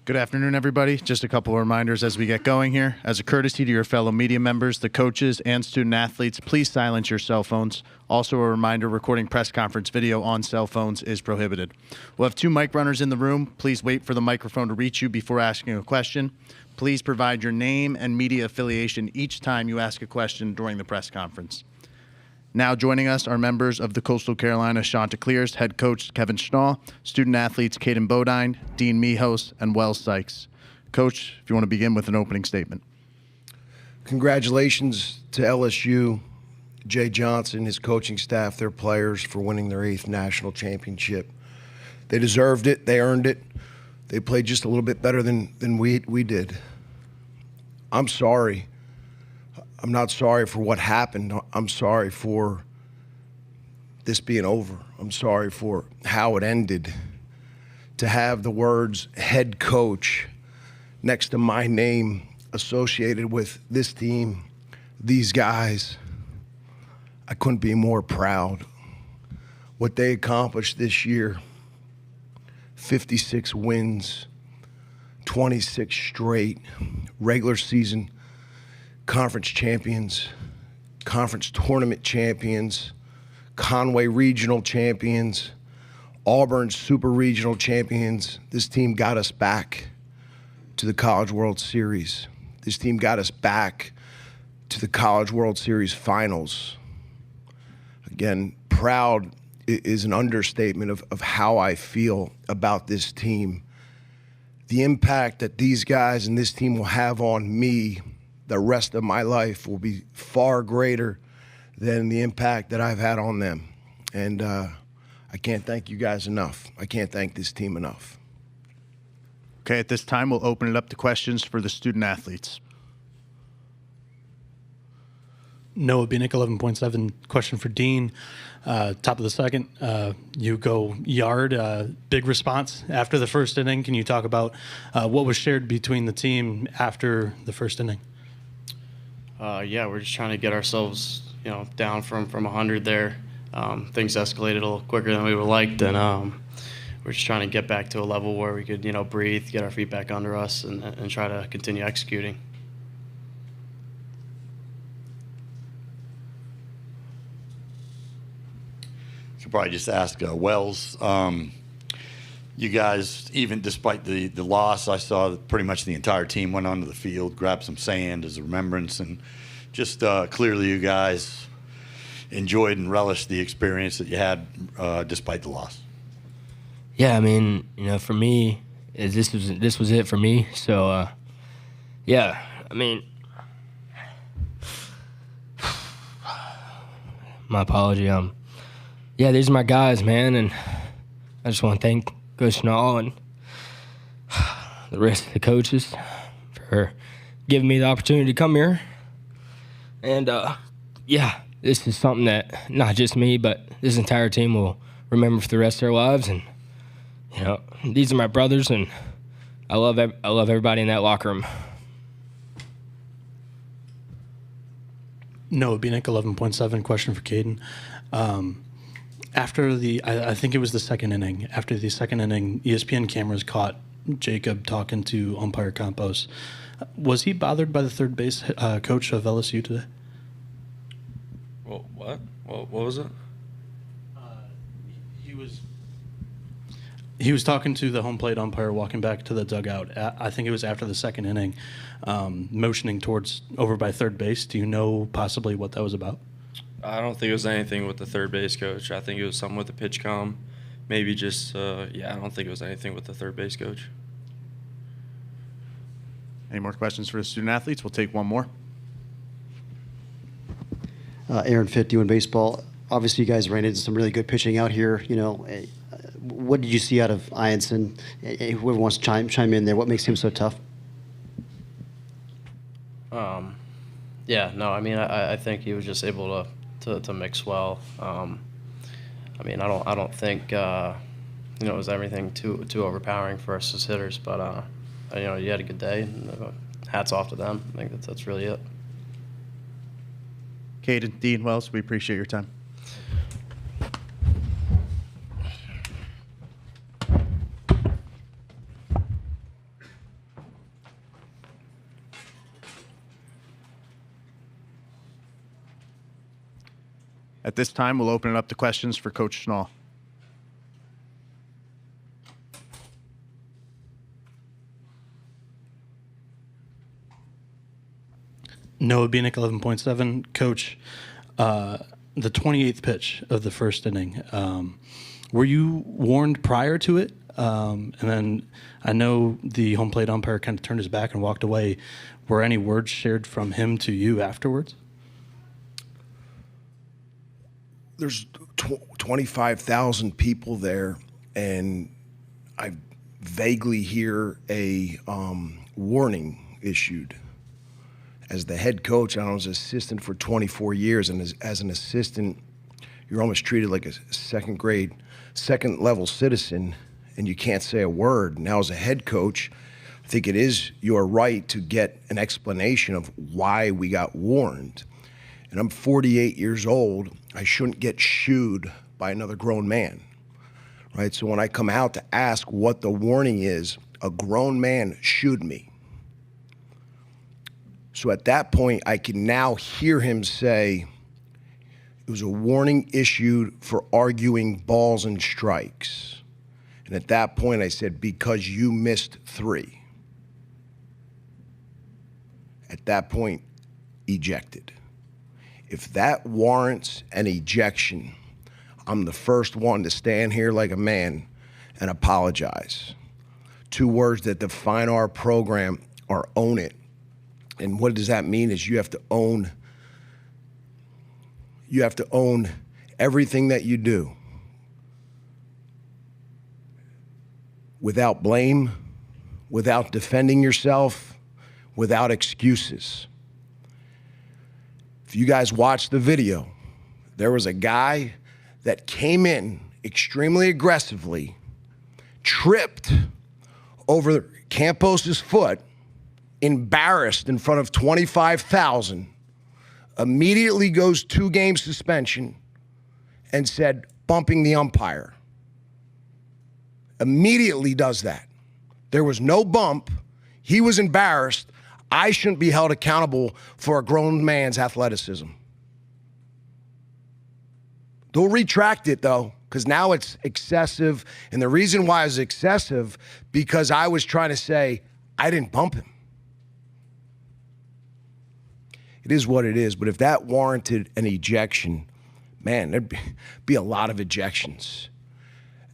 Good afternoon, everybody. Just a couple of reminders as we get going here. As a courtesy to your fellow media members, the coaches, and student athletes, please silence your cell phones. Also a reminder, recording press conference video on cell phones is prohibited. We'll have 2 mic runners in the room. Please wait for the microphone to reach you before asking a question. Please provide your name and media affiliation each time you ask a question during the press conference. Now joining us are members of the Coastal Carolina Chanticleers, head coach Kevin Schnall, student athletes Caden Bodine, Dean Mihos, and Wells Sykes. Coach, if you want to begin with an opening statement. Congratulations to LSU, Jay Johnson, his coaching staff, their players for winning their 8th national championship. They deserved it. They earned it. They played just a little bit better than we did. I'm sorry. I'm not sorry for what happened. I'm sorry for this being over. I'm sorry for how it ended. To have the words head coach next to my name associated with this team, these guys, I couldn't be more proud. What they accomplished this year, 56 wins, 26 straight, regular season conference champions, conference tournament champions, Conway regional champions, Auburn super regional champions. This team got us back to the College World Series. This team got us back to the College World Series finals. Again, proud is an understatement of how I feel about this team. The impact that these guys and this team will have on me the rest of my life will be far greater than the impact that I've had on them. And I can't thank you guys enough. I can't thank this team enough. Okay, at this time, we'll open it up to questions for the student athletes. Noah Bieniek, 11.7. Question for Dean. Top of the second, you go yard. Big response after the first inning. Can you talk about what was shared between the team after the first inning? Yeah, we're just trying to get ourselves, down from 100 there. Things escalated a little quicker than we would have liked, and we're just trying to get back to a level where we could, breathe, get our feet back under us, and try to continue executing. Should probably just ask Wells. You guys, even despite the loss, I saw that pretty much the entire team went onto the field, grabbed some sand as a remembrance, and just clearly you guys enjoyed and relished the experience that you had despite the loss. Yeah, I mean, for me, this was it for me. So, yeah, I mean, my apology. Yeah, these are my guys, man, and I just want to thank Coach Schnall and the rest of the coaches for giving me the opportunity to come here. And, yeah, this is something that not just me, but this entire team will remember for the rest of their lives. And, these are my brothers, and I love everybody in that locker room. Noah Bieniek, 11.7. Question for Caden. After I think it was the second inning. After the second inning, ESPN cameras caught Jacob talking to umpire Campos. Was he bothered by the third base coach of LSU today? Well, what? What was it? He was talking to the home plate umpire walking back to the dugout. I think it was after the second inning, motioning towards over by third base. Do you know possibly what that was about? I don't think it was anything with the third base coach. I think it was something with the pitch comm. Maybe just, I don't think it was anything with the third base coach. Any more questions for the student athletes? We'll take one more. Aaron Fitt, doing baseball. Obviously, you guys ran into some really good pitching out here. What did you see out of Ianson? Whoever wants to chime in there, what makes him so tough? I think he was just able to mix well. I don't think it was everything too overpowering for us as hitters, but you had a good day. And, hats off to them. I think that's really it. Caden, Dean, Wells, we appreciate your time. At this time, we'll open it up to questions for Coach Schnall. Noah Bieniek, 11.7. Coach, the 28th pitch of the first inning, were you warned prior to it? And then I know the home plate umpire kind of turned his back and walked away. Were any words shared from him to you afterwards? There's 25,000 people there, and I vaguely hear a warning issued. As the head coach, I was an assistant for 24 years, and as an assistant, you're almost treated like a second level citizen, and you can't say a word. Now, as a head coach, I think it is your right to get an explanation of why we got warned. And I'm 48 years old. I shouldn't get shooed by another grown man, right? So when I come out to ask what the warning is, a grown man shooed me. So at that point, I can now hear him say, it was a warning issued for arguing balls and strikes. And at that point, I said, because you missed 3. At that point, ejected. If that warrants an ejection, I'm the first one to stand here like a man and apologize. 2 words that define our program are own it. And what does that mean is you have to own everything that you do without blame, without defending yourself, without excuses. If you guys watched the video, there was a guy that came in extremely aggressively, tripped over Campos's foot, embarrassed in front of 25,000, immediately goes 2-game suspension and said, bumping the umpire. Immediately does that. There was no bump. He was embarrassed. I shouldn't be held accountable for a grown man's athleticism. They'll retract it, though, because now it's excessive. And the reason why it's excessive, because I was trying to say, I didn't bump him. It is what it is. But if that warranted an ejection, man, there'd be a lot of ejections.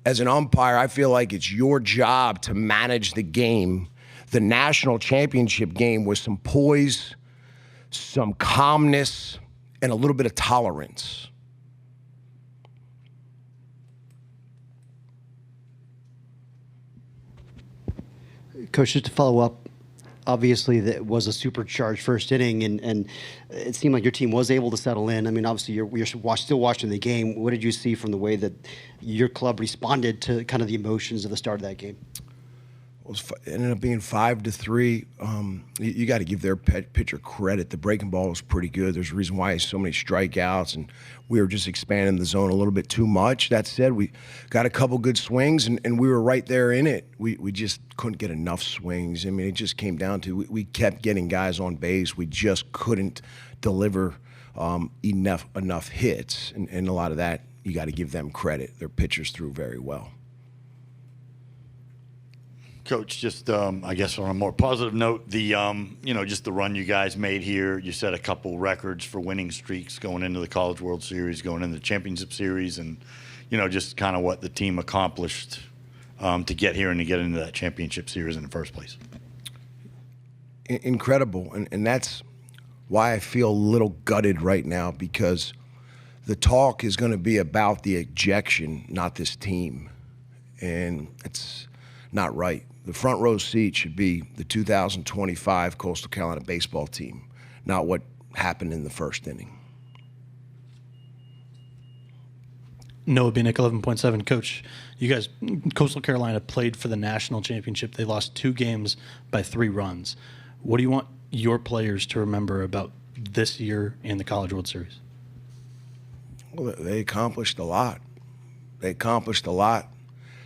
As an umpire, I feel like it's your job to manage the game, the national championship game, with some poise, some calmness, and a little bit of tolerance. Coach, just to follow up, obviously that was a supercharged first inning, and it seemed like your team was able to settle in. I mean, obviously you're still watching the game. What did you see from the way that your club responded to kind of the emotions of the start of that game? It ended up being 5-3. You got to give their pitcher credit. The breaking ball was pretty good. There's a reason why he's so many strikeouts, and we were just expanding the zone a little bit too much. That said, we got a couple good swings, and we were right there in it. We just couldn't get enough swings. I mean, it just came down to we kept getting guys on base. We just couldn't deliver enough hits, and a lot of that, you got to give them credit. Their pitchers threw very well. Coach, just I guess on a more positive note, just the run you guys made here. You set a couple records for winning streaks going into the College World Series, going into the Championship Series, and just kind of what the team accomplished to get here and to get into that Championship Series in the first place. Incredible, and that's why I feel a little gutted right now, because the talk is going to be about the ejection, not this team, and it's not right. The front row seat should be the 2025 Coastal Carolina baseball team, not what happened in the first inning. Noah Bieniek, 11.7. Coach, you guys, Coastal Carolina played for the national championship. They lost 2 games by 3 runs. What do you want your players to remember about this year and the College World Series? Well, they accomplished a lot. They accomplished a lot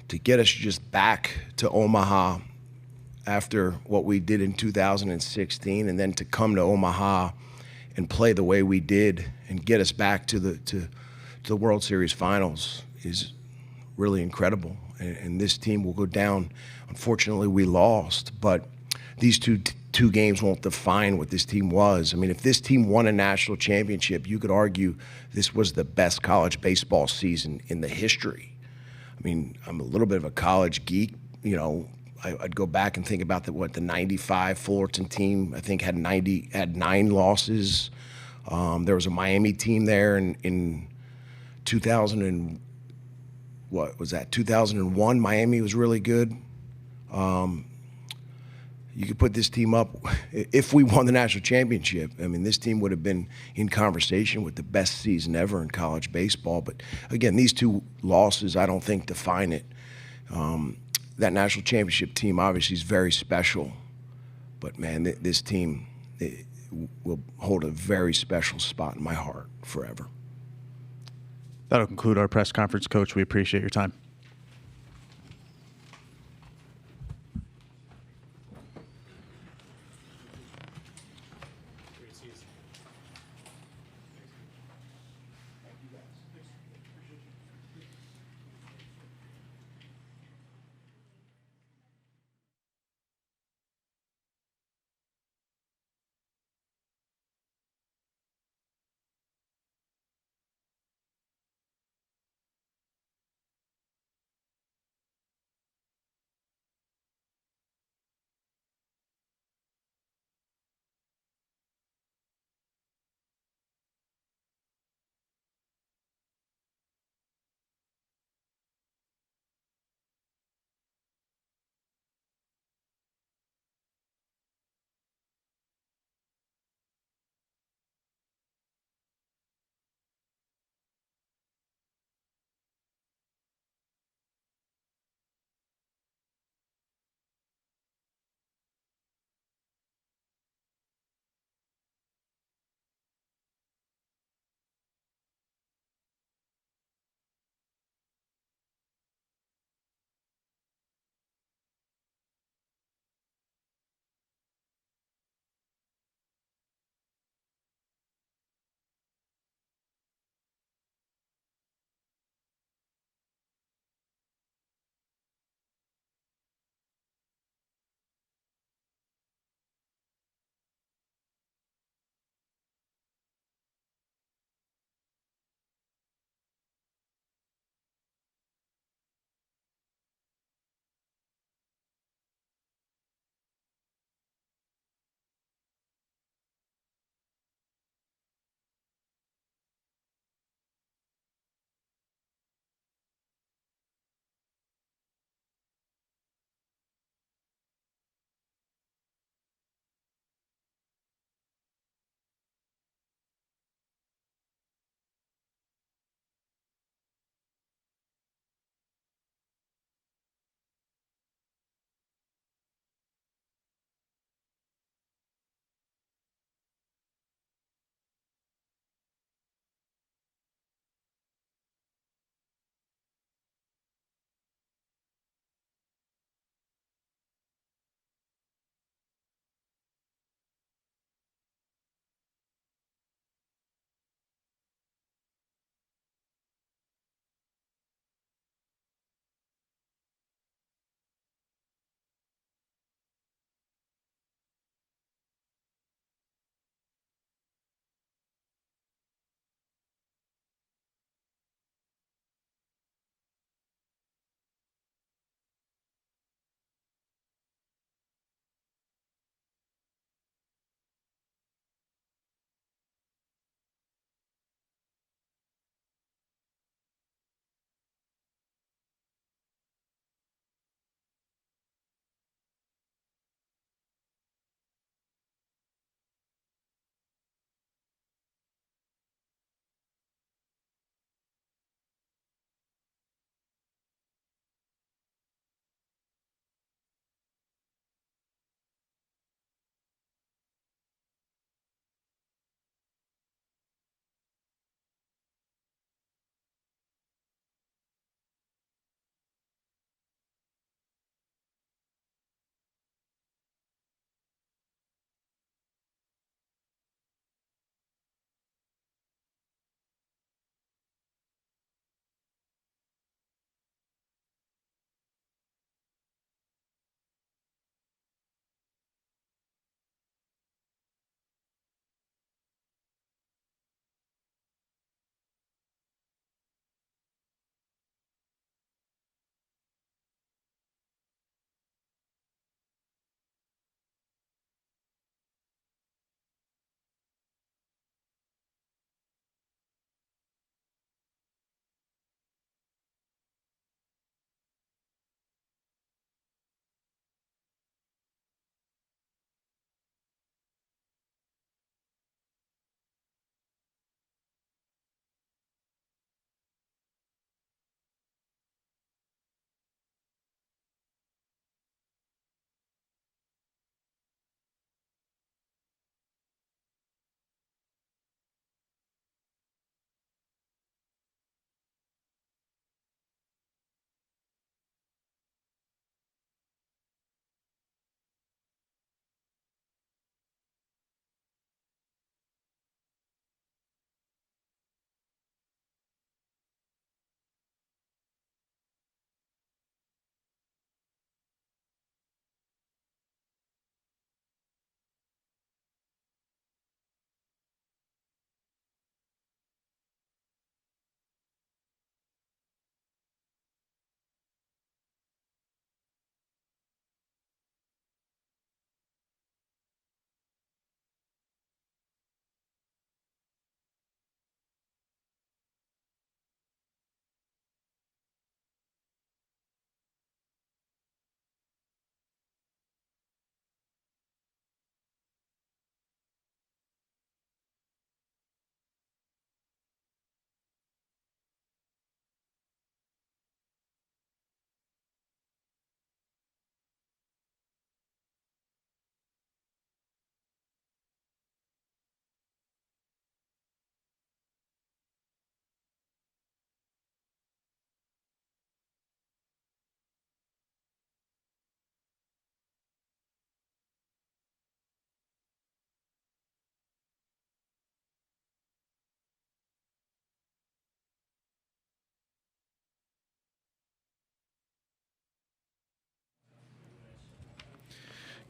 to get us just back to Omaha after what we did in 2016, and then to come to Omaha and play the way we did and get us back to to the World Series finals is really incredible. And this team will go down. Unfortunately, we lost, but these two games won't define what this team was. I mean, if this team won a national championship, you could argue this was the best college baseball season in the history. I mean, I'm a little bit of a college geek. You know, I'd go back and think about the '95 Fullerton team. I think had 9 losses. There was a Miami team there in 2000 and what was that? 2001. Miami was really good. You could put this team up if we won the national championship. I mean, this team would have been in conversation with the best season ever in college baseball. But again, these 2 losses, I don't think define it. That national championship team obviously is very special. But man, this team will hold a very special spot in my heart forever. That'll conclude our press conference, Coach. We appreciate your time.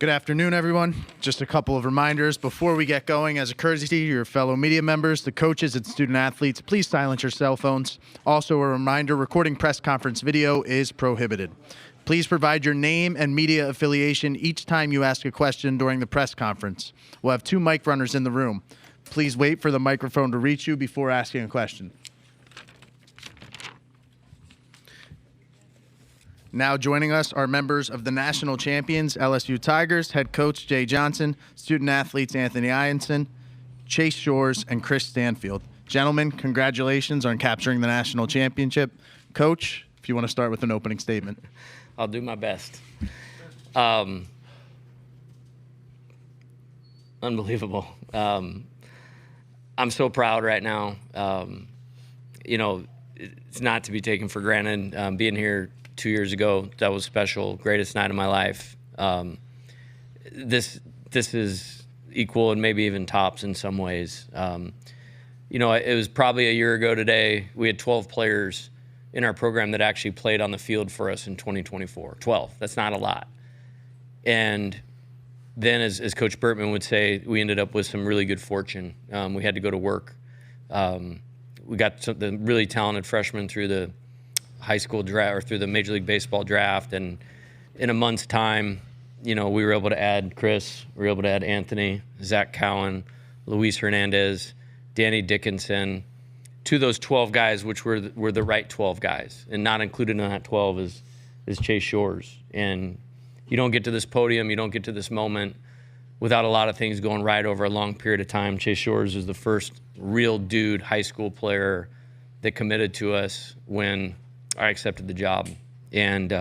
Good afternoon, everyone. Just a couple of reminders before we get going. As a courtesy to your fellow media members, the coaches and student athletes, please silence your cell phones. Also a reminder, recording press conference video is prohibited. Please provide your name and media affiliation each time you ask a question during the press conference. We'll have 2 mic runners in the room. Please wait for the microphone to reach you before asking a question. Now joining us are members of the national champions, LSU Tigers, head coach Jay Johnson, student athletes Anthony Ianson, Chase Shores, and Chris Stanfield. Gentlemen, congratulations on capturing the national championship. Coach, if you want to start with an opening statement. I'll do my best. Unbelievable. I'm so proud right now. It's not to be taken for granted. Being here 2 years ago, that was special. Greatest night of my life. This is equal and maybe even tops in some ways. It was probably a year ago today. We had 12 players in our program that actually played on the field for us in 2024. 12. That's not a lot. And then, as Coach Bertman would say, we ended up with some really good fortune. We had to go to work. We got the really talented freshmen through the high school draft or through the Major League Baseball draft, and in a month's time, we were able to add Chris, we were able to add Anthony, Zach Cowan, Luis Hernandez, Danny Dickinson, to those 12 guys, which were the right 12 guys, and not included in that 12 is Chase Shores. And you don't get to this podium, you don't get to this moment without a lot of things going right over a long period of time. Chase Shores is the first real dude high school player that committed to us when I accepted the job. And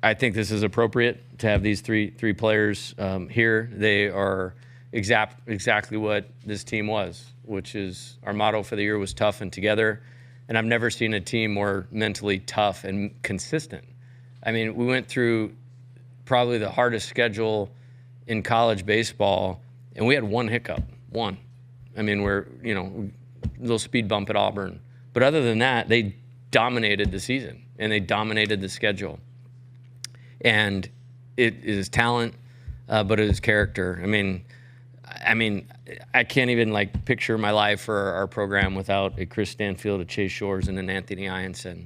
I think this is appropriate to have these three players here. They are exactly what this team was, which is our motto for the year was tough and together. And I've never seen a team more mentally tough and consistent. I mean, we went through probably the hardest schedule in college baseball, and we had one hiccup, one. I mean, we're, a little speed bump at Auburn. But other than that, they dominated the season and they dominated the schedule. And it is talent, but it is character. I mean, I can't even picture my life or our program without a Chris Stanfield, a Chase Shores, and an Anthony Ianson.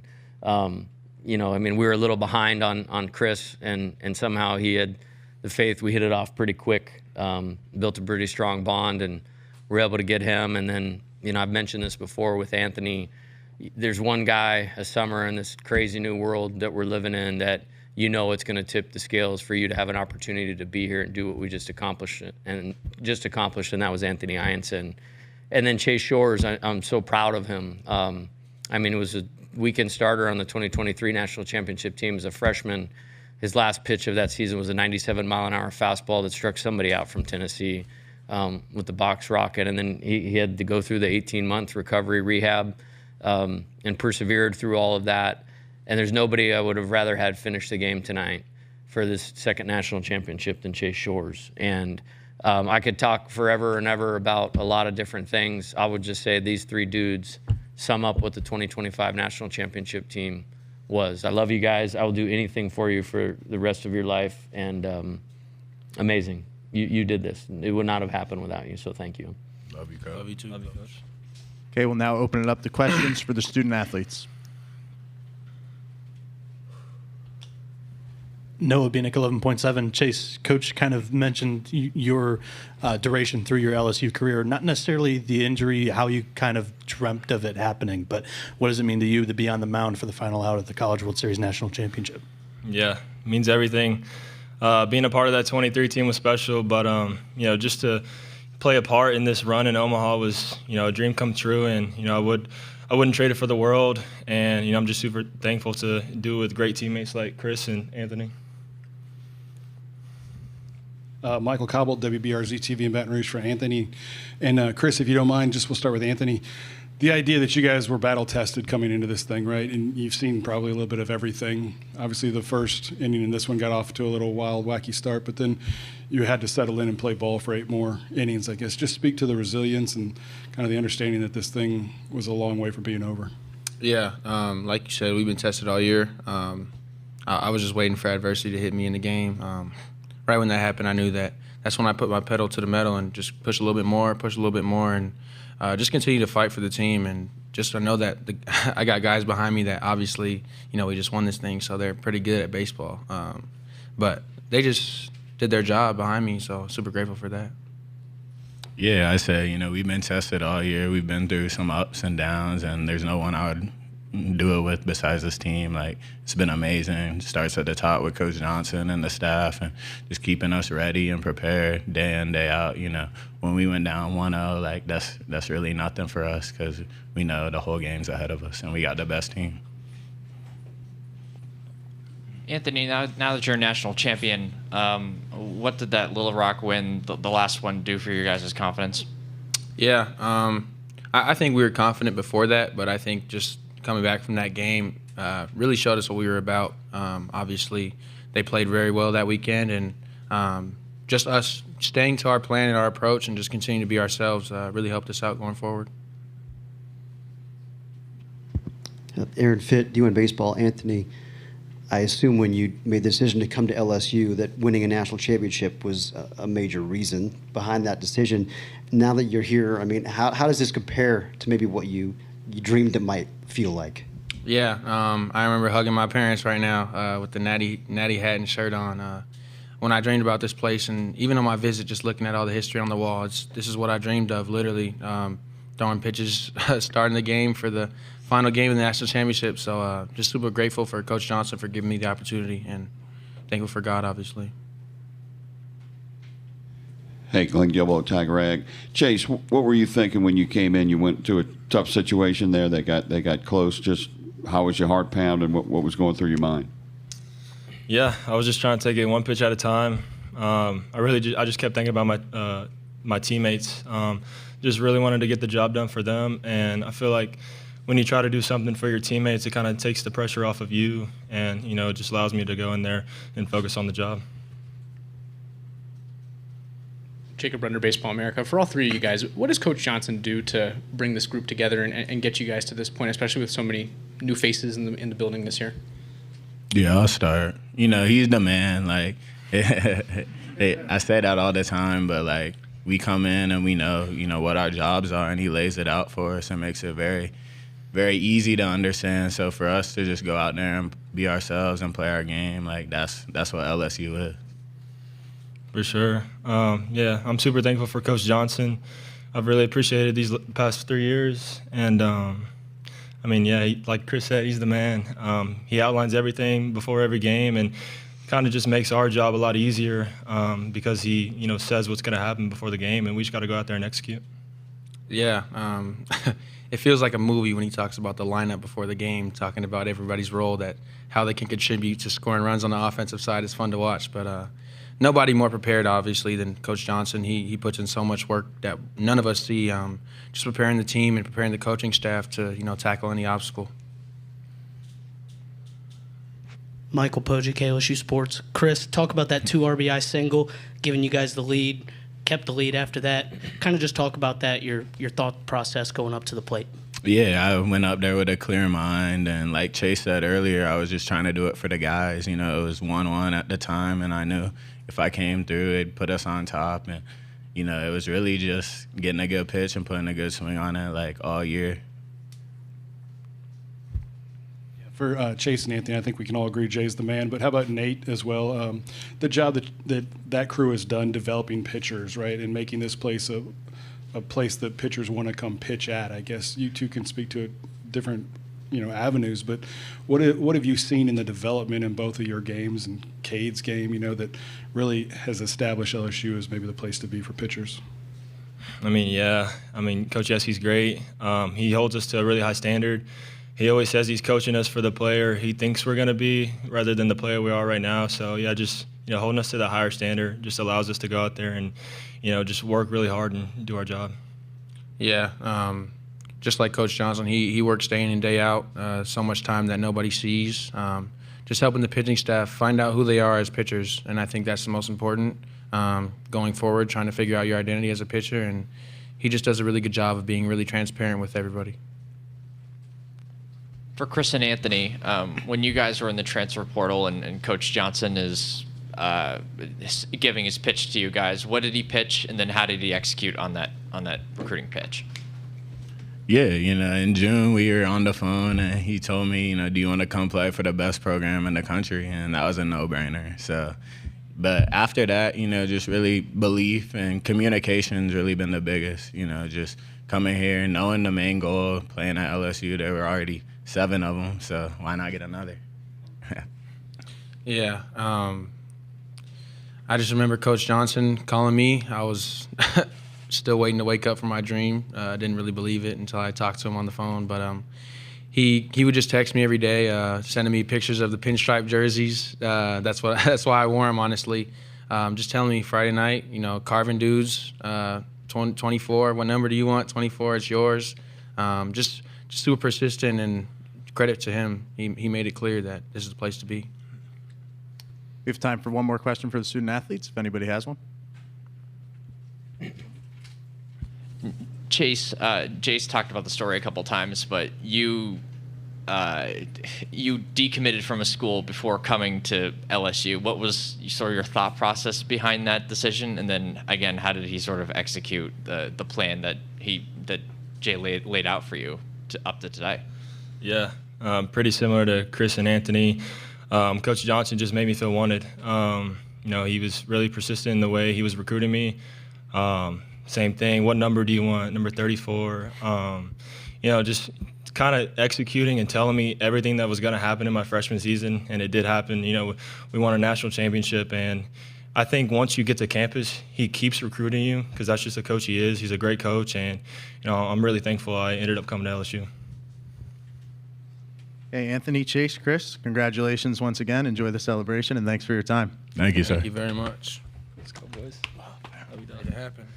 We were a little behind on Chris, and somehow he had the faith. We hit it off pretty quick, built a pretty strong bond, and we're able to get him. And then, I've mentioned this before with Anthony. There's one guy a summer in this crazy new world that we're living in that it's going to tip the scales for you to have an opportunity to be here and do what we just accomplished, and that was Anthony Ianson. And then Chase Shores, I'm so proud of him. It was a weekend starter on the 2023 national championship team as a freshman. His last pitch of that season was a 97-mile-an-hour fastball that struck somebody out from Tennessee with the box rocket. And then he had to go through the 18-month recovery rehab and persevered through all of that. And there's nobody I would have rather had finish the game tonight for this second national championship than Chase Shores. And I could talk forever and ever about a lot of different things. I would just say these three dudes sum up what the 2025 national championship team was. I love you guys. I will do anything for you for the rest of your life. And amazing. You did this. It would not have happened without you, so thank you. Love you, Coach. Love you too, Coach. Okay, we'll now open it up to questions for the student athletes. Noah Bieniek, 11.7. Chase, Coach kind of mentioned your duration through your LSU career, not necessarily the injury, how you kind of dreamt of it happening, but what does it mean to you to be on the mound for the final out at the College World Series National Championship? Yeah, it means everything. Being a part of that 23 team was special, but just to play a part in this run in Omaha was, a dream come true, and I wouldn't trade it for the world, and I'm just super thankful to do it with great teammates like Chris and Anthony. Michael Cobble, WBRZ TV in Baton Rouge for Anthony. And Chris, if you don't mind, we'll start with Anthony. The idea that you guys were battle-tested coming into this thing, right? And you've seen probably a little bit of everything. Obviously, the first inning in this one got off to a little wild, wacky start, but then you had to settle in and play ball for 8 more innings, I guess. Just speak to the resilience and kind of the understanding that this thing was a long way from being over. Yeah, like you said, we've been tested all year. I was just waiting for adversity to hit me in the game. right when that happened, I knew that's when I put my pedal to the metal and just push a little bit more, and just continue to fight for the team. And just I know that I got guys behind me that obviously, we just won this thing, so they're pretty good at baseball. But they just did their job behind me, so super grateful for that. Yeah, I say, we've been tested all year. We've been through some ups and downs, and there's no one I would do it with besides this team. Like, it's been amazing. It starts at the top with Coach Johnson and the staff, and just keeping us ready and prepared day in, day out. When we went down 1-0, like, that's really nothing for us because we know the whole game's ahead of us, and we got the best team. Anthony, now that you're a national champion, what did that Little Rock win, the last one, do for your guys' confidence? Yeah, I think we were confident before that, but I think just coming back from that game really showed us what we were about. Obviously, they played very well that weekend, and just us staying to our plan and our approach and just continuing to be ourselves really helped us out going forward. Aaron Fitt, you in baseball, Anthony, I assume when you made the decision to come to LSU that winning a national championship was a major reason behind that decision. Now that you're here, I mean, how does this compare to maybe what you dreamed it might feel like? Yeah, I remember hugging my parents right now with the natty hat and shirt on. When I dreamed about this place, and even on my visit, just looking at all the history on the wall, this is what I dreamed of, literally, throwing pitches, starting the game for the final game of the national championship. So just super grateful for Coach Johnson for giving me the opportunity, and thankful for God, obviously. Hey, Glenn Gilbo, Tiger Rag. Chase, what were you thinking when you came in? You went to a tough situation there. They got close. Just how was your heart pounding? What was going through your mind? Yeah, I was just trying to take it one pitch at a time. I just kept thinking about my teammates. Just really wanted to get the job done for them, and I feel like when you try to do something for your teammates, it kind of takes the pressure off of you, and it just allows me to go in there and focus on the job. Jacob Render, Baseball America. For all three of you guys, what does Coach Johnson do to bring this group together and get you guys to this point, especially with so many new faces in the building this year? Yeah, I'll start. He's the man. Like, I say that all the time, but like, we come in and we know, what our jobs are, and he lays it out for us and makes it very, very easy to understand. So for us to just go out there and be ourselves and play our game, like that's what LSU is. For sure. Yeah, I'm super thankful for Coach Johnson. I've really appreciated these past 3 years, and like Chris said, he's the man. He outlines everything before every game, and kind of just makes our job a lot easier because he, says what's going to happen before the game, and we just got to go out there and execute. Yeah, it feels like a movie when he talks about the lineup before the game, talking about everybody's role, how they can contribute to scoring runs on the offensive side. It's fun to watch, but nobody more prepared, obviously, than Coach Johnson. He puts in so much work that none of us see, just preparing the team and preparing the coaching staff to, tackle any obstacle. Michael Pojik, LSU Sports. Chris, talk about that 2 RBI single, giving you guys the lead, kept the lead after that. Kind of just talk about that, your thought process going up to the plate. Yeah, I went up there with a clear mind, and like Chase said earlier, I was just trying to do it for the guys. It was 1-1 at the time, and I knew if I came through, it'd put us on top. And, it was really just getting a good pitch and putting a good swing on it, like, all year. For Chase and Anthony, I think we can all agree Jay's the man. But how about Nate as well? The job that crew has done developing pitchers, right, and making this place a place that pitchers want to come pitch at. I guess you two can speak to it different, avenues. But what have you seen in the development in both of your games and Cade's game, that really has established LSU as maybe the place to be for pitchers? Coach Jesse's great. He holds us to a really high standard. He always says he's coaching us for the player he thinks we're going to be rather than the player we are right now. So, yeah, just holding us to the higher standard just allows us to go out there and, just work really hard and do our job. Yeah, just like Coach Johnson, he works day in and day out, so much time that nobody sees. Just helping the pitching staff find out who they are as pitchers, and I think that's the most important going forward, trying to figure out your identity as a pitcher, and he just does a really good job of being really transparent with everybody. For Chris and Anthony, when you guys were in the transfer portal and Coach Johnson is giving his pitch to you guys. What did he pitch, and then how did he execute on that recruiting pitch? Yeah, in June we were on the phone and he told me, do you want to come play for the best program in the country? And that was a no-brainer. So, but after that, just really belief and communication's really been the biggest. Just coming here, knowing the main goal, playing at LSU. There were already 7 of them, so why not get another? Yeah. I just remember Coach Johnson calling me. I was still waiting to wake up from my dream. I didn't really believe it until I talked to him on the phone. But he would just text me every day, sending me pictures of the pinstripe jerseys. That's why I wore them, honestly. Just telling me Friday night, carving dudes, 24. What number do you want? 24. It's yours. Just super persistent, and credit to him. He made it clear that this is the place to be. We have time for one more question for the student athletes, if anybody has one. Chase, Jace talked about the story a couple times, but you decommitted from a school before coming to LSU. What was sort of your thought process behind that decision? And then again, how did he sort of execute the plan that Jay laid out for you up to today? Yeah, pretty similar to Chris and Anthony. Coach Johnson just made me feel wanted. He was really persistent in the way he was recruiting me. Same thing. What number do you want? Number 34. Just kind of executing and telling me everything that was going to happen in my freshman season, and it did happen. We won a national championship, and I think once you get to campus, he keeps recruiting you because that's just the coach he is. He's a great coach, and I'm really thankful I ended up coming to LSU. Hey, Anthony, Chase, Chris, congratulations once again. Enjoy the celebration, and thanks for your time. Thank you, sir. Thank you very much. Let's go, boys. Made it happen.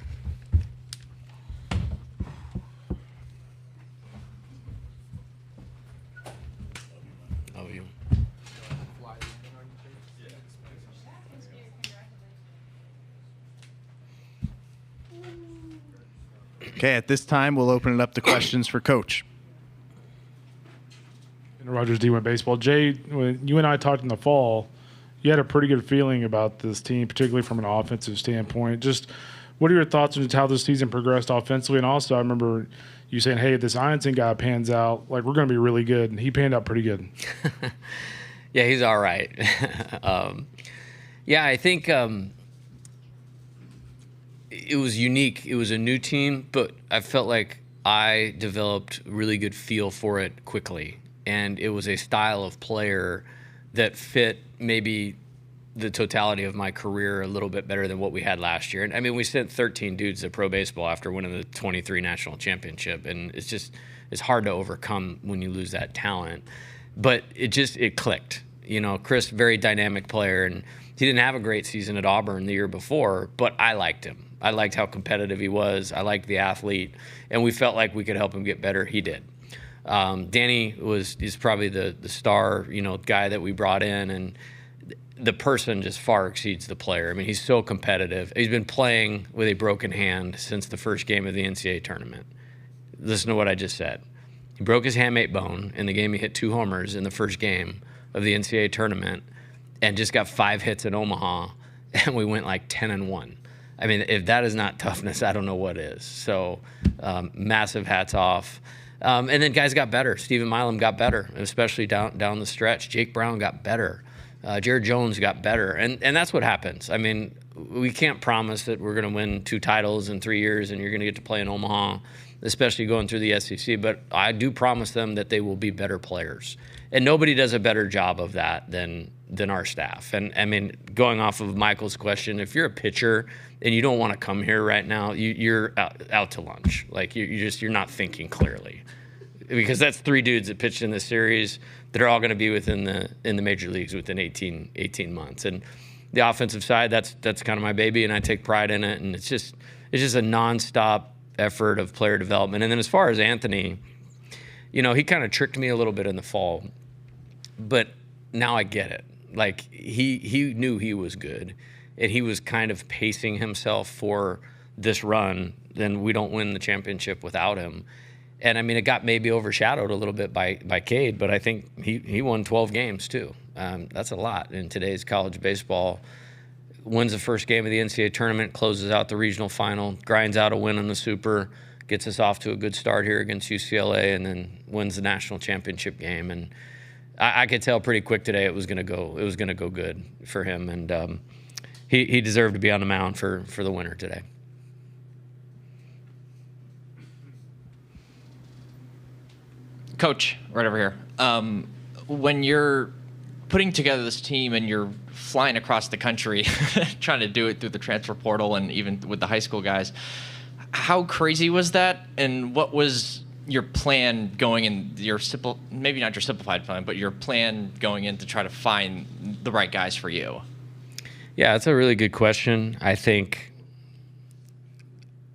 Love you. Okay, at this time, we'll open it up to questions for Coach. Rogers D1 Baseball. Jay, when you and I talked in the fall, you had a pretty good feeling about this team, particularly from an offensive standpoint. Just what are your thoughts on just how this season progressed offensively? And also, I remember you saying, hey, if this Ianson guy pans out, we're going to be really good. And he panned out pretty good. Yeah, he's all right. I think it was unique. It was a new team, but I felt like I developed a really good feel for it quickly. And it was a style of player that fit maybe the totality of my career a little bit better than what we had last year. And I mean, we sent 13 dudes to pro baseball after winning the 23 national championship. And it's hard to overcome when you lose that talent. But it clicked. Chris, very dynamic player. And he didn't have a great season at Auburn the year before, but I liked him. I liked how competitive he was. I liked the athlete. And we felt like we could help him get better. He did. Danny is probably the star, guy that we brought in, and the person just far exceeds the player. I mean, he's so competitive. He's been playing with a broken hand since the first game of the NCAA tournament. Listen to what I just said. He broke his hamate bone in the game. He hit 2 homers in the first game of the NCAA tournament, and just got 5 hits in Omaha, and we went 10-1. I mean, if that is not toughness, I don't know what is. So, massive hats off. And then guys got better. Stephen Milam got better, especially down the stretch. Jake Brown got better. Jared Jones got better. And that's what happens. I mean, we can't promise that we're going to win 2 titles in 3 years and you're going to get to play in Omaha, especially going through the SEC. But I do promise them that they will be better players. And nobody does a better job of that than our staff. And I mean, going off of Michael's question, if you're a pitcher and you don't want to come here right now, you're out to lunch. You're not thinking clearly, because that's 3 dudes that pitched in this series that are all going to be in the major leagues within 18 months. And the offensive side, that's kind of my baby, and I take pride in it. And it's just a nonstop effort of player development. And then as far as Anthony, he kind of tricked me a little bit in the fall, but now I get it. He knew he was good, and he was kind of pacing himself for this run. Then we don't win the championship without him. And I mean, it got maybe overshadowed a little bit by Cade, but I think he won 12 games too. That's a lot in today's college baseball. wins the first game of the NCAA tournament, closes out the regional final, grinds out a win in the Super, gets us off to a good start here against UCLA, and then wins the national championship game. And I could tell pretty quick today it was going to go good for him, and he deserved to be on the mound for the winner today. Coach, right over here. When you're putting together this team and you're flying across the country, trying to do it through the transfer portal and even with the high school guys, how crazy was that? And what was your plan going in, maybe not your simplified plan, but your plan going in to try to find the right guys for you? Yeah, that's a really good question. I think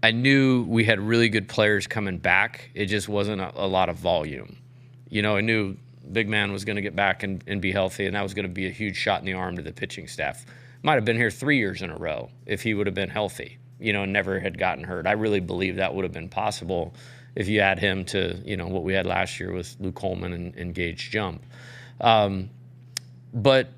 I knew we had really good players coming back. It just wasn't a lot of volume. You know, I knew Big Man was going to get back and be healthy, and that was going to be a huge shot in the arm to the pitching staff. Might have been here 3 years in a row if he would have been healthy, you know, and never had gotten hurt. I really believe that would have been possible if you add him to, you know, what we had last year with Luke Coleman and Gage Jump. But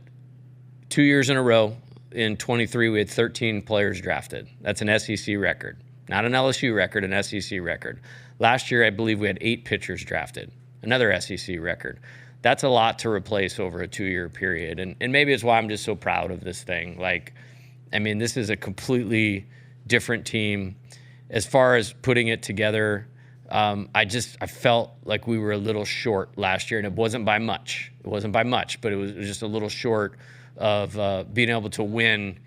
2 years in a row, in 23, we had 13 players drafted. That's an SEC record. Not an LSU record, an SEC record. Last year, I believe we had 8 pitchers drafted, another SEC record. That's a lot to replace over a 2-year period. And maybe it's why I'm just so proud of this thing. Like, I mean, this is a completely different team. As far as putting it together, I felt like we were a little short last year, and it wasn't by much. It wasn't by much, but it was just a little short of being able to win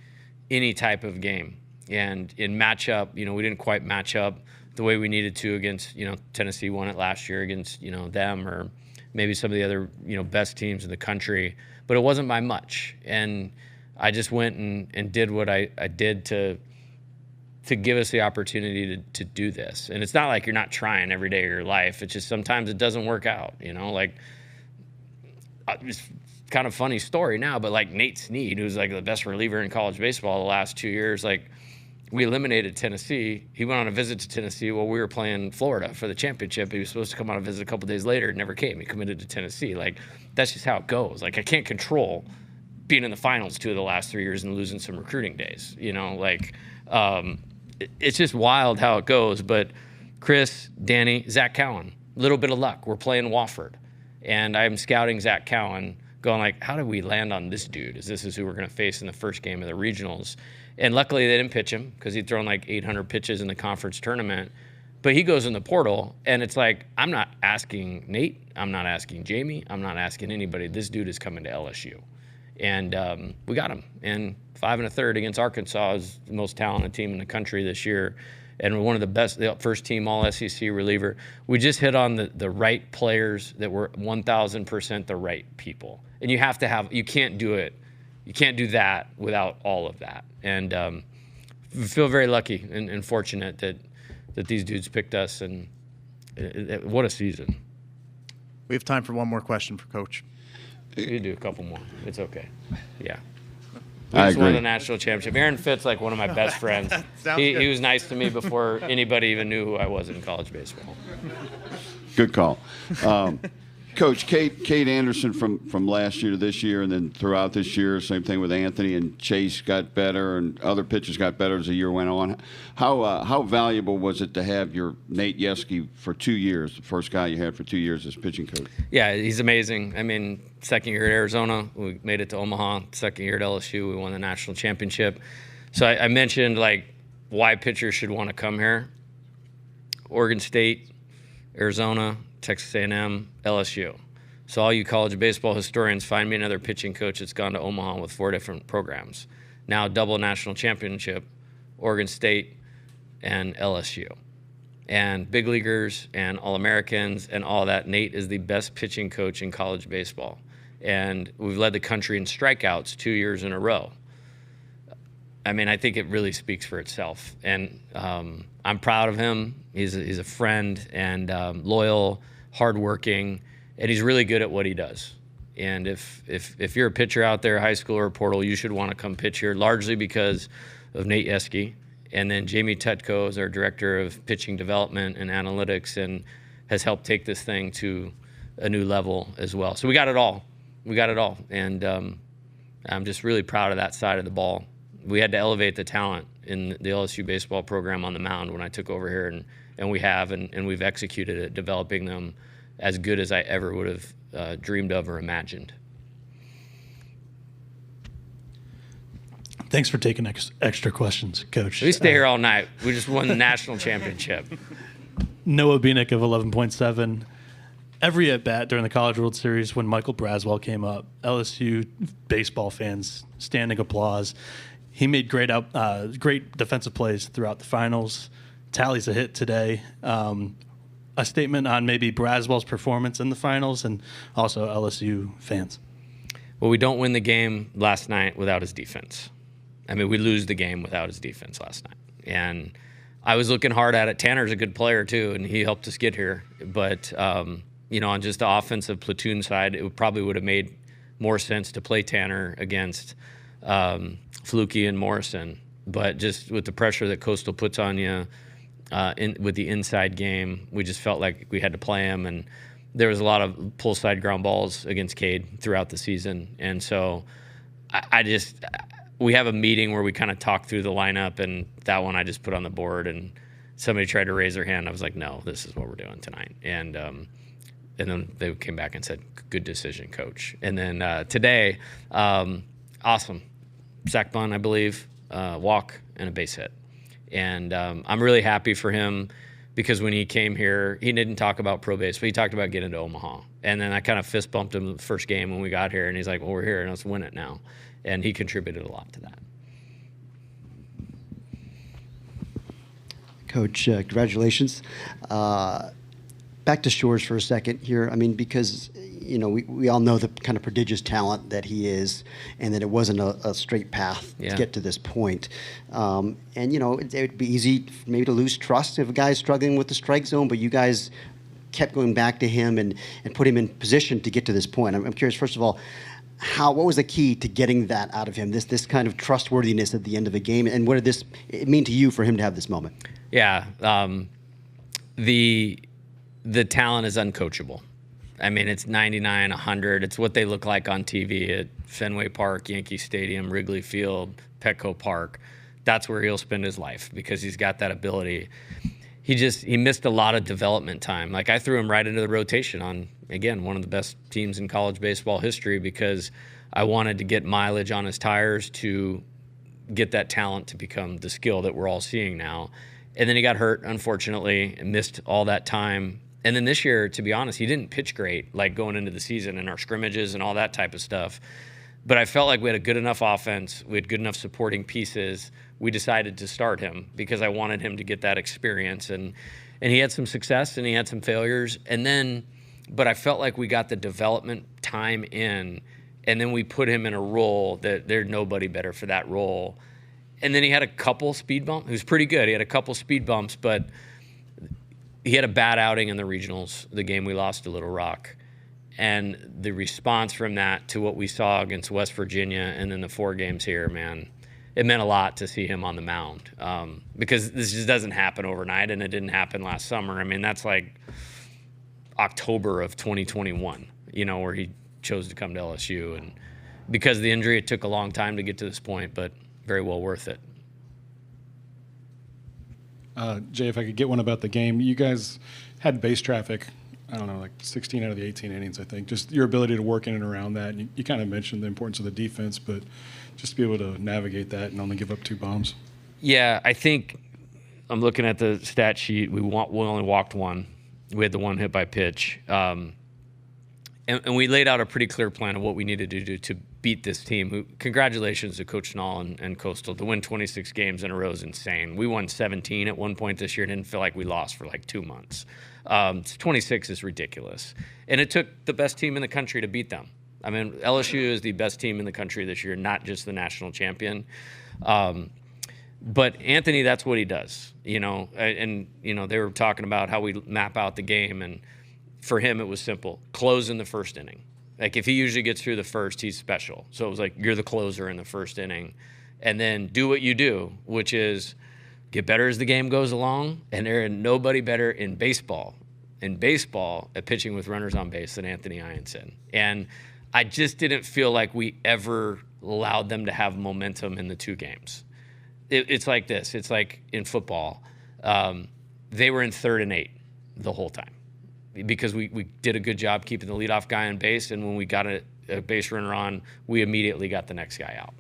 any type of game. And in matchup, you know, we didn't quite match up the way we needed to against, you know, Tennessee won it last year against, you know, them or maybe some of the other, you know, best teams in the country. But it wasn't by much. And I just went and did what I did to give us the opportunity to do this. And it's not like you're not trying every day of your life. It's just sometimes it doesn't work out, you know, like it's kind of funny story now, but like Nate Snead, who's like the best reliever in college baseball the last 2 years, like we eliminated Tennessee. He went on a visit to Tennessee while we were playing Florida for the championship. He was supposed to come on a visit a couple days later. Never came. He committed to Tennessee. Like, that's just how it goes. Like, I can't control being in the finals 2 of the last 3 years and losing some recruiting days. You know, like, it's just wild how it goes. But Chris, Danny, Zach Cowan, little bit of luck. We're playing Wofford. And I'm scouting Zach Cowan, going like, how did we land on this dude? This is who we're going to face in the first game of the regionals. And luckily they didn't pitch him because he'd thrown like 800 pitches in the conference tournament. But he goes in the portal, and it's like, I'm not asking Nate. I'm not asking Jamie. I'm not asking anybody. This dude is coming to LSU. And we got him. And 5 1/3 against Arkansas is the most talented team in the country this year. And one of the best, the first team all-SEC reliever. We just hit on the right players that were 1,000% the right people. And you have to have, you can't do it. You can't do that without all of that. And we feel very lucky and fortunate that these dudes picked us. And what a season. We have time for one more question for Coach. You do a couple more. It's okay. Yeah. I We just won agree. the national championship. Aaron Fitt's like one of my best friends. Sounds good. He was nice to me before anybody even knew who I was in college baseball. Good call. Coach, Kate Anderson from last year to this year, and then throughout this year, same thing with Anthony and Chase got better, and other pitchers got better as the year went on. How valuable was it to have your Nate Yeske for 2 years, the first guy you had for 2 years as pitching coach? Yeah, he's amazing. I mean, second year at Arizona, we made it to Omaha. Second year at LSU, we won the national championship. So I mentioned like why pitchers should want to come here. Oregon State, Arizona, Texas A&M, LSU. So all you college baseball historians, find me another pitching coach that's gone to Omaha with 4 different programs. Now double national championship, Oregon State and LSU. And big leaguers and All-Americans and all that. Nate is the best pitching coach in college baseball. And we've led the country in strikeouts 2 years in a row. I mean, I think it really speaks for itself. And I'm proud of him. He's a friend and loyal, hardworking, and he's really good at what he does. And if you're a pitcher out there, high school or portal, you should want to come pitch here, largely because of Nate Yeske. And then Jamie Tetko is our director of pitching development and analytics and has helped take this thing to a new level as well. So we got it all. We got it all. And I'm just really proud of that side of the ball We had to elevate the talent in the LSU baseball program on the mound when I took over here, and we have, and we've executed it, developing them as good as I ever would have dreamed of or imagined. Thanks for taking extra questions, Coach. We stay here all night. We just won the national championship. Noah Bieniek of 11.7. Every at-bat during the College World Series when Michael Braswell came up, LSU baseball fans standing applause. He made great defensive plays throughout the finals. Tallies a hit today. A statement on maybe Braswell's performance in the finals and also LSU fans. Well, we don't win the game last night without his defense. I mean, we lose the game without his defense last night. And I was looking hard at it. Tanner's a good player, too, and he helped us get here. But, on just the offensive platoon side, it probably would have made more sense to play Tanner against Flukie and Morrison. But just with the pressure that Coastal puts on you with the inside game, we just felt like we had to play him. And there was a lot of pull side ground balls against Cade throughout the season. And so we have a meeting where we kind of talk through the lineup, and that one I just put on the board, and somebody tried to raise their hand. I was like, no, this is what we're doing tonight. And then they came back and said, good decision, Coach. And then today, awesome. Sack bunt, I believe, walk, and a base hit. And I'm really happy for him because when he came here, he didn't talk about pro base, but he talked about getting to Omaha. And then I kind of fist bumped him the first game when we got here, and he's like, well, we're here, and let's win it now. And he contributed a lot to that. Coach, congratulations. Back to Shores for a second here. I mean, because, we all know the kind of prodigious talent that he is and that it wasn't a straight path to get to this point. And, it would be easy maybe to lose trust if a guy's struggling with the strike zone, but you guys kept going back to him and put him in position to get to this point. I'm curious, first of all, what was the key to getting that out of him, this kind of trustworthiness at the end of a game, and what did it mean to you for him to have this moment? Yeah, the talent is uncoachable. I mean, it's 99, 100. It's what they look like on TV at Fenway Park, Yankee Stadium, Wrigley Field, Petco Park. That's where he'll spend his life because he's got that ability. He missed a lot of development time. Like, I threw him right into the rotation on, again, one of the best teams in college baseball history because I wanted to get mileage on his tires to get that talent to become the skill that we're all seeing now. And then he got hurt, unfortunately, and missed all that time. And then this year, to be honest, he didn't pitch great, like going into the season and our scrimmages and all that type of stuff. But I felt like we had a good enough offense. We had good enough supporting pieces. We decided to start him because I wanted him to get that experience. And he had some success and he had some failures. But I felt like we got the development time in, and then we put him in a role that there's nobody better for that role. And then he had a couple speed bumps. He was pretty good. He had a couple speed bumps, but he had a bad outing in the regionals, the game we lost to Little Rock. And the response from that to what we saw against West Virginia and then the 4 games here, man, it meant a lot to see him on the mound because this just doesn't happen overnight, and it didn't happen last summer. I mean, that's like October of 2021, where he chose to come to LSU. And because of the injury, it took a long time to get to this point, but very well worth it. Jay, if I could get one about the game, you guys had base traffic, I don't know, like 16 out of the 18 innings, I think. Just your ability to work in and around that. And you kind of mentioned the importance of the defense, but just to be able to navigate that and only give up 2 bombs. Yeah, I think I'm looking at the stat sheet. We only walked 1. We had the 1 hit by pitch. And we laid out a pretty clear plan of what we needed to do to beat this team. Congratulations to Coach Schnall and Coastal. To win 26 games in a row is insane. We won 17 at one point this year and didn't feel like we lost for like 2 months. 26 is ridiculous. And it took the best team in the country to beat them. I mean, LSU is the best team in the country this year, not just the national champion. But Anthony, that's what he does, and they were talking about how we map out the game, and for him, it was simple. Close in the first inning. Like, if he usually gets through the first, he's special. So it was like, you're the closer in the first inning. And then do what you do, which is get better as the game goes along. And there is nobody better in baseball at pitching with runners on base than Anthony Ianson. And I just didn't feel like we ever allowed them to have momentum in the 2 games. It's like this. It's like in football. They were in 3rd and 8 the whole time because we did a good job keeping the leadoff guy on base, and when we got a base runner on, we immediately got the next guy out.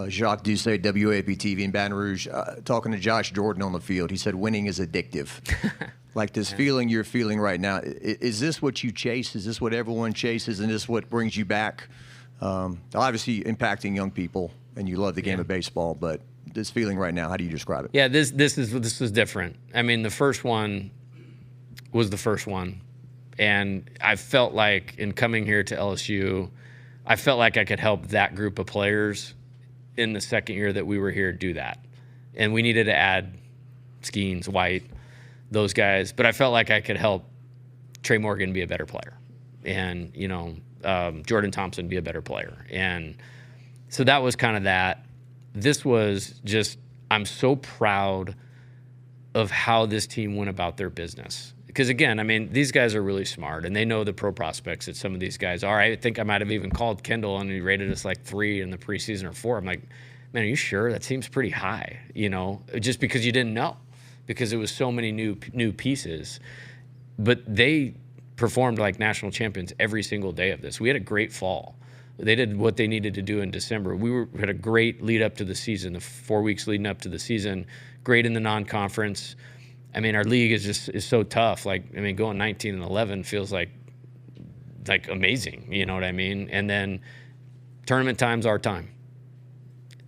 Jacques Doucet, WAP-TV in Baton Rouge, talking to Josh Jordan on the field. He said winning is addictive. Like this feeling you're feeling right now, is this what you chase? Is this what everyone chases, and this what brings you back? Obviously impacting young people, and you love the game of baseball, but this feeling right now, how do you describe it? Yeah, this is different. I mean, the first one was the first one, and I felt like in coming here to LSU, I felt like I could help that group of players in the second year that we were here do that. And we needed to add Skeens, White, those guys. But I felt like I could help Trey Morgan be a better player and, Jordan Thompson be a better player. And so that was kind of that. This was just, I'm so proud of how this team went about their business. Because again, I mean, these guys are really smart, and they know the pro prospects that some of these guys are. I think I might have even called Kendall, and he rated us like 3 in the preseason or 4. I'm like, man, are you sure? That seems pretty high, just because you didn't know, because it was so many new pieces. But they performed like national champions every single day of this. We had a great fall. They did what they needed to do in December. We had a great lead up to the season, the 4 weeks leading up to the season, great in the non-conference. I mean, our league is so tough. Like, I mean, going 19-11 feels like amazing. You know what I mean? And then tournament time's our time.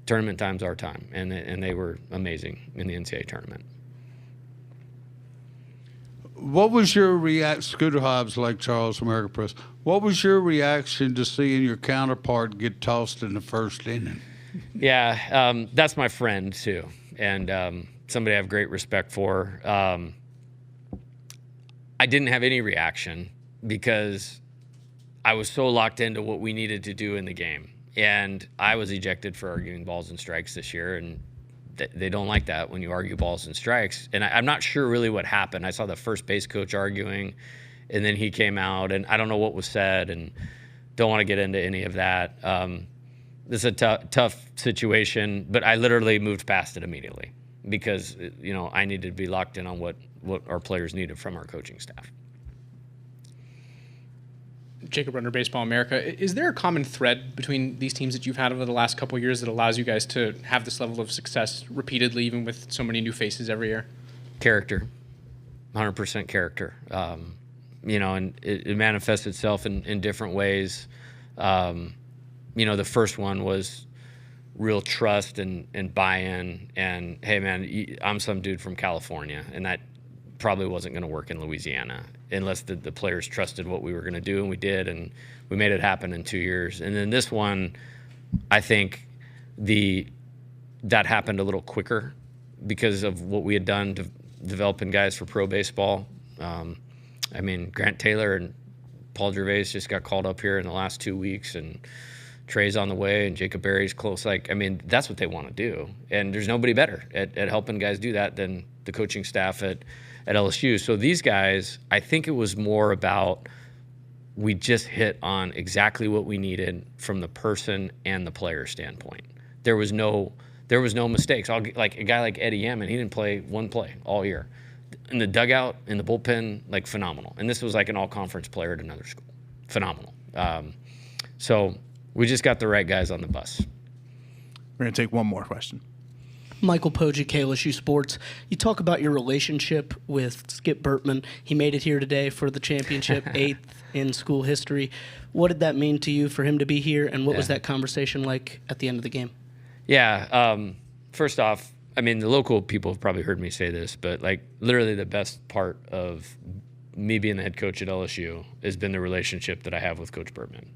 Tournament time's our time, and they were amazing in the NCAA tournament. What was your reaction, Scooter Hobbs, Lake Charles, America Press? What was your reaction to seeing your counterpart get tossed in the first inning? Yeah, that's my friend too, and somebody I have great respect for. I didn't have any reaction because I was so locked into what we needed to do in the game. And I was ejected for arguing balls and strikes this year, and they don't like that when you argue balls and strikes. And I'm not sure really what happened. I saw the first base coach arguing, and then he came out, and I don't know what was said, and don't want to get into any of that. This is a tough situation, but I literally moved past it immediately because, I needed to be locked in on what our players needed from our coaching staff. Jacob Runner, Baseball America. Is there a common thread between these teams that you've had over the last couple of years that allows you guys to have this level of success repeatedly, even with so many new faces every year? Character, 100% character. And it manifests itself in different ways. The first one was real trust and buy-in. And, hey, man, I'm some dude from California, and that probably wasn't going to work in Louisiana unless the players trusted what we were going to do, and we did, and we made it happen in 2 years. And then this one, I think that happened a little quicker because of what we had done to developing guys for pro baseball. Grant Taylor and Paul Gervais just got called up here in the last 2 weeks, and Trey's on the way, and Jacob Berry's close. That's what they want to do. And there's nobody better at helping guys do that than the coaching staff at LSU. So these guys, I think it was more about we just hit on exactly what we needed from the person and the player standpoint. There was no mistakes. Like a guy like Eddie Yaman, he didn't play one play all year. In the dugout, in the bullpen, phenomenal. And this was like an all-conference player at another school. Phenomenal. So we just got the right guys on the bus. We're going to take one more question. Michael Poggi, LSU Sports. You talk about your relationship with Skip Bertman. He made it here today for the championship, 8th in school history. What did that mean to you for him to be here, and what was that conversation like at the end of the game? Yeah, first off, the local people have probably heard me say this, but literally the best part of me being the head coach at LSU has been the relationship that I have with Coach Bertman.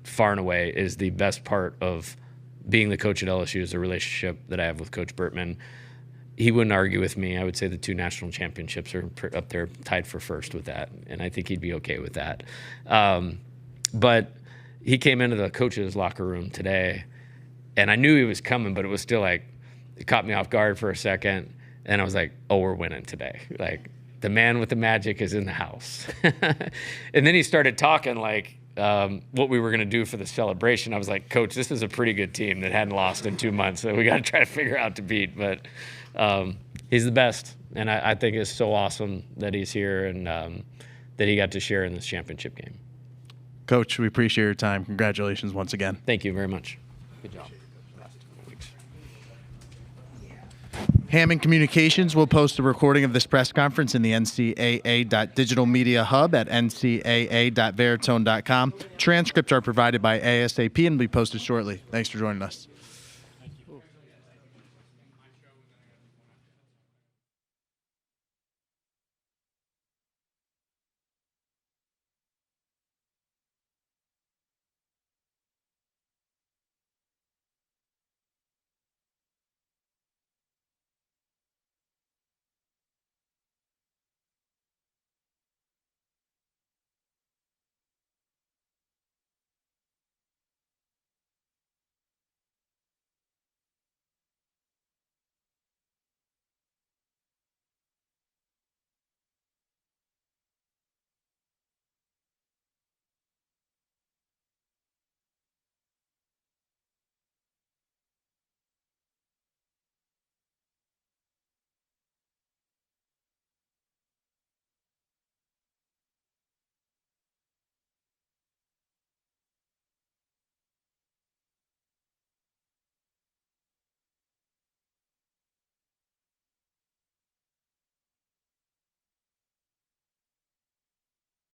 Far and away is the best part of being the coach at LSU is the relationship that I have with Coach Bertman. He wouldn't argue with me. I would say the 2 national championships are up there tied for first with that, and I think he'd be okay with that. But he came into the coach's locker room today, and I knew he was coming, but it was still it caught me off guard for a second, and I was like, oh, we're winning today. The man with the magic is in the house. And then he started talking what we were going to do for the celebration. I was like, Coach, this is a pretty good team that hadn't lost in 2 months, so we got to try to figure out to beat. But he's the best, and I think it's so awesome that he's here and that he got to share in this championship game. Coach, we appreciate your time. Congratulations once again. Thank you very much. Good job. Hammond Communications will post a recording of this press conference in the NCAA.digital media hub at ncaa.veritone.com. Transcripts are provided by ASAP and will be posted shortly. Thanks for joining us.